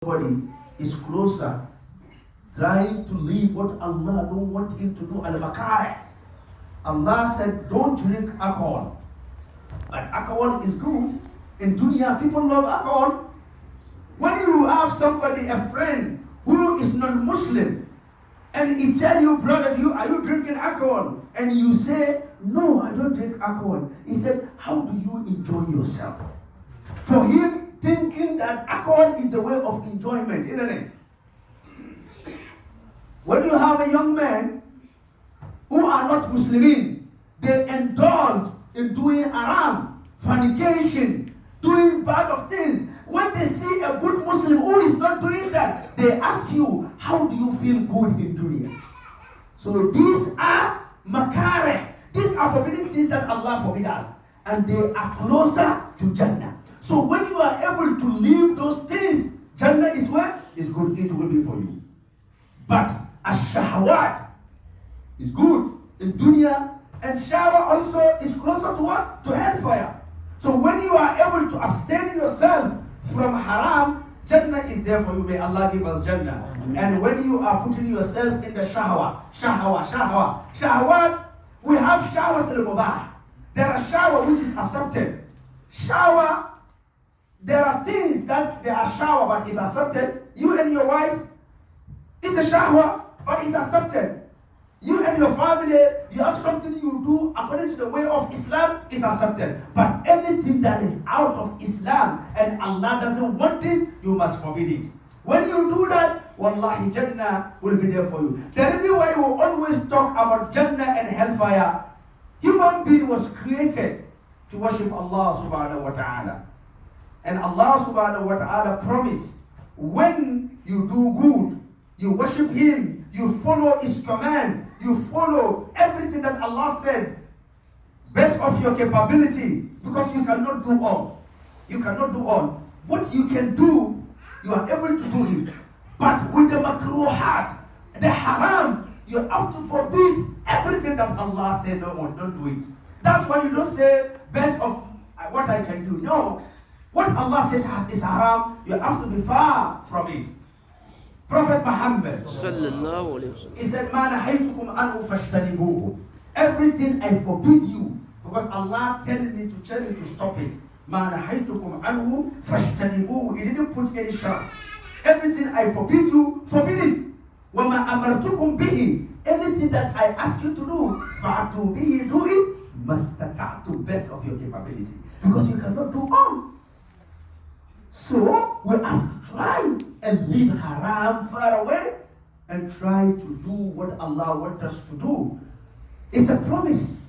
Body is closer, trying to leave what Allah don't want him to do. Al-Makari. Allah said, don't drink alcohol. But alcohol is good. In dunya, people love alcohol. When you have somebody, a friend, who is non-Muslim, and he tell you, brother, are you drinking alcohol? And you say, no, I don't drink alcohol. He said, how do you enjoy yourself? For him, thinking that alcohol is the way of enjoyment, isn't it? When you have a young man who are not Muslimin, they indulge in doing haram, fornication, doing bad of things. When they see a good Muslim who is not doing that, they ask you, how do you feel good in dunya? So these are makare. These are forbidden things that Allah forbids us. And they are closer to Jannah. So when you are able to leave those things, Jannah is where? It's good, it will be for you. But ash-shahawat is good in dunya, and shahwa also is closer to what? To hellfire. So when you are able to abstain yourself from haram, Jannah is there for you. May Allah give us Jannah. And when you are putting yourself in the shahwat, we have shahwat al-mubah. There are shahwa which is accepted. Shahwa, there are things that they are shahwa but is accepted. You and your wife, it's a shahwa but it's accepted. You and your family, you have something you do according to the way of Islam, is accepted. But anything that is out of Islam and Allah doesn't want it, you must forbid it. When you do that, wallahi, Jannah will be there for you. The reason why we always talk about Jannah and hellfire, human being was created to worship Allah subhanahu wa ta'ala. And Allah subhanahu wa ta'ala promised, when you do good, you worship Him, you follow His command, you follow everything that Allah said, best of your capability, because you cannot do all. You cannot do all. What you can do, you are able to do it. But with the makruhat, the haram, you have to forbid everything that Allah said, no, don't do it. That's why you don't say, best of what I can do. No. What Allah says is haram, you have to be far from it. Prophet Muhammad, he said, "Ma nahaytukum anhu fashtanibuhu." Everything I forbid you, because Allah tells me to tell you to stop it. "Ma nahaytukum anhu fashtanibuhu." He didn't put any shart. Everything I forbid you, forbid it. "Wa ma amartukum bihi." Anything that I ask you to do, fa'atu bihi, do it. Mastata'tu, best of your capability. Because you cannot do all. So we have to try and leave haram far away and try to do what Allah wants us to do. It's a promise.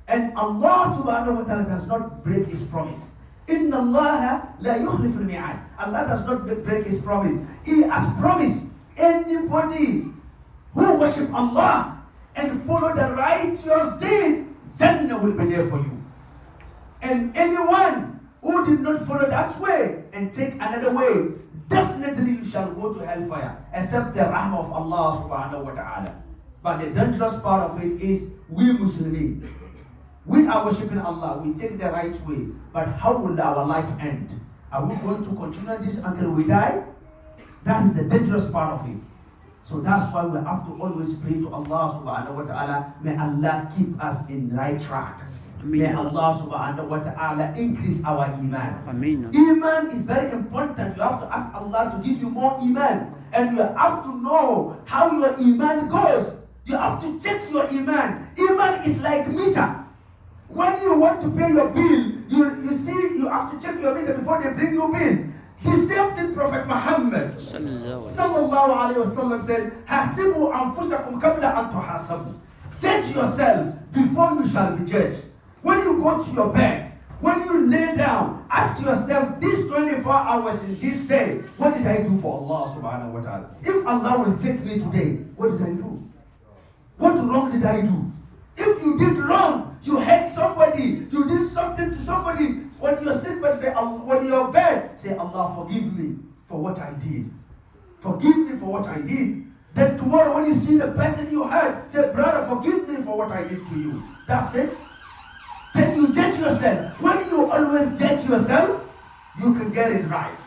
And Allah subhanahu wa ta'ala does not break His promise. Inna Allah la yukhlifu al-mi'ad. Allah does not break His promise. He has promised anybody who worship Allah and follow the righteous deed, Jannah will be there for you. And anyone who did not follow that way and take another way, definitely you shall go to hellfire, except the rahmah of Allah subhanahu wa ta'ala. But the dangerous part of it is, we Muslims, we are worshipping Allah, we take the right way, but how will our life end? Are we going to continue this until we die? That is the dangerous part of it. So that's why we have to always pray to Allah subhanahu wa ta'ala, may Allah keep us in the right track. May Allah subhanahu wa ta'ala increase our iman. Ameen. Iman is very important. You have to ask Allah to give you more iman. And you have to know how your iman goes. You have to check your iman. Iman is like meter. When you want to pay your bill, you see, you have to check your meter before they bring you bill. The same thing Prophet Muhammad sallallahu alayhi wa sallam said, Hasibu anfusakum qabla an tuhasabu. Judge yourself before you shall be judged. When you go to your bed, when you lay down, ask yourself, these 24 hours in this day, what did I do for Allah subhanahu wa ta'ala? If Allah will take me today, what did I do? What wrong did I do? If you did wrong, you hate somebody, you did something to somebody, when you're sick, but say, when you're bed, say, Allah, forgive me for what I did. Forgive me for what I did. Then tomorrow when you see the person you hurt, say, brother, forgive me for what I did to you. That's it. Then you judge yourself. When you always judge yourself, you can get it right.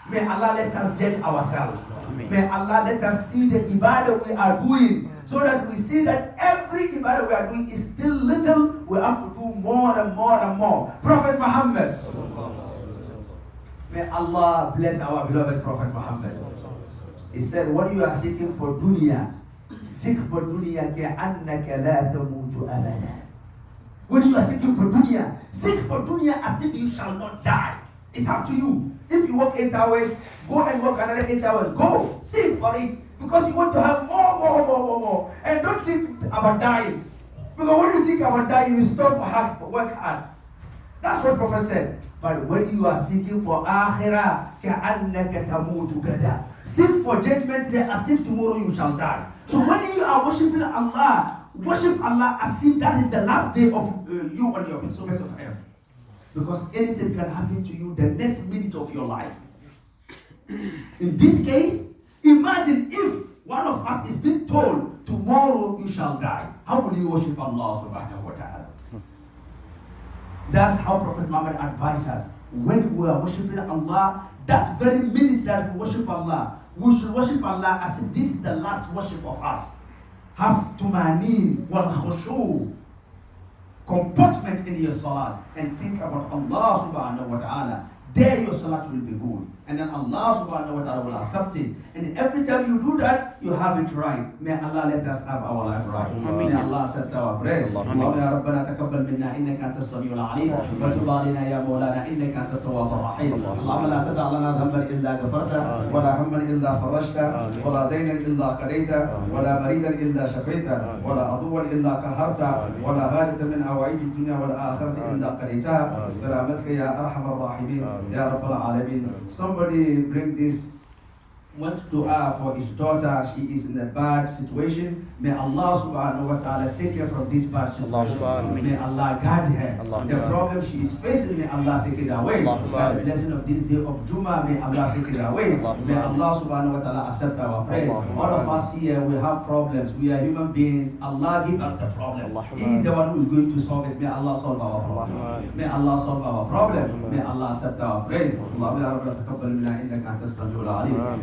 May Allah let us judge ourselves. May Allah let us see the ibadah we are doing, so that we see that every ibadah we are doing is still little. We have to do more and more and more. Prophet Muhammad. May Allah bless our beloved Prophet Muhammad. He said, when you are seeking for dunya, seek for dunya ka'annaka la tamutu abada. When you are seeking for dunya, seek for dunya as if you shall not die. It's up to you. If you work 8 hours, go and work another 8 hours. Go, seek for it. Because you want to have more. And don't think about dying. Because when you think about dying, you stop work hard. That's what Prophet said. But when you are seeking for akhirah, كَأَنَّكَ تَمُوتُ غَدًا. Seek for judgment day as if tomorrow you shall die. So when you are worshiping Allah, worship Allah as if that is the last day of you on your surface of earth. Because anything can happen to you the next minute of your life. In this case, imagine if one of us is being told, tomorrow you shall die. How will you worship Allah subhanahu wa ta'ala? That's how Prophet Muhammad advised us. When we are worshiping Allah, that very minute that we worship Allah, we should worship Allah as if this is the last worship of us. Have tumanin wal khushu, comportment in your salat, and think about Allah subhanahu wa ta'ala. There your salat will be good. And then Allah subhanahu wa ta'ala will accept it. And every time you do that, you have it right. May Allah let us have our life right. May Allah accept our prayer. اللهم يا ربنا تقبل منا إنك أنت السميع العليم وتب علينا يا مولانا إنك أنت التواب الرحيم. اللهم لا تدع لنا ذنبا إلا غفرته ولا هما إلا فرجته ولا دينا إلا قضيته ولا مريضا إلا شفيته ولا عدوا إلا قهرته ولا حاجة من حوائج الدنيا والآخرة إلا قضيتها برحمتك يا أرحم الراحمين يا رب العالمين. Somebody bring this, went to her for his daughter. She is in a bad situation. May Allah subhanahu wa ta'ala take her from this bad situation. May Allah guide her. The problem she is facing, may Allah take it away. By the blessing of this day of Jummah, may Allah take it away. May Allah subhanahu wa ta'ala accept our prayer. All of us here, we have problems. We are human beings. Allah give us the problem. He is the one who is going to solve it. May Allah solve our problem. May Allah solve our problem. May Allah accept our prayer. اللهم يا رب تقبل منا انك انت السميع العليم.